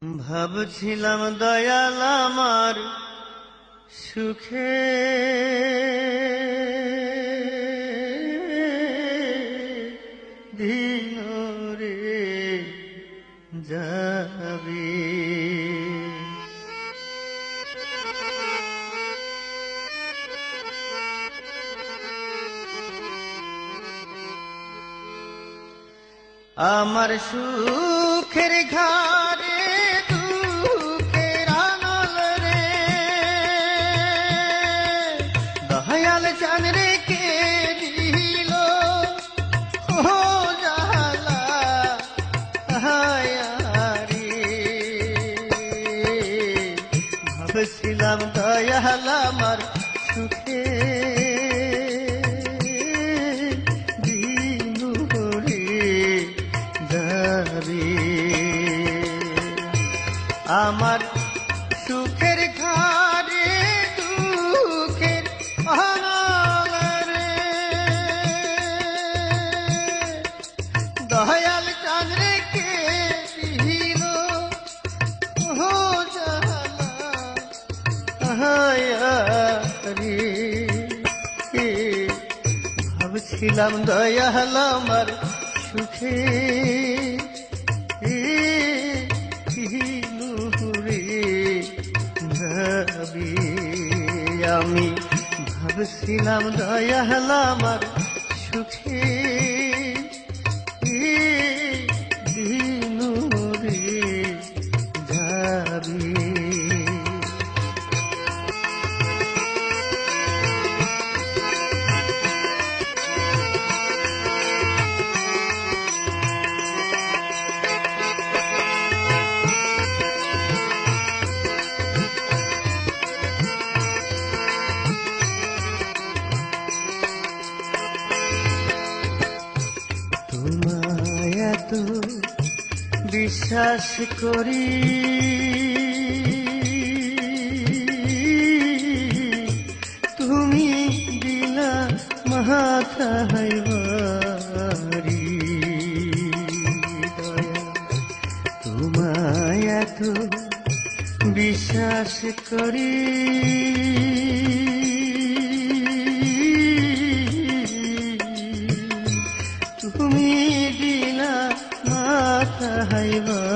ভাবছিলাম দয়াল আমার সুখে দিন রে যাবে। আমার সুখের ঘরে দুঃখের আনল রে, দয়াল চান রেখে দিল ও জালা হায়ারি। ভাবছিলাম দয়াল আমার সুখে আমার সুখের ঘরে দুঃখের আনল রে, দয়াল চাঁদ রেখে দিল ও জালা রে। ভাবছিলাম দয়াল আমার সুখে আমি ভাবছিলাম দয়াল আমার সুখে দিন রে যাবে। তোমায় এত বিশ্বাস করি, তুমি দিলা মাথায় বাড়ি। তোমায় এত বিশ্বাস করি, তুমি দিলা মাথায় বাড়ি।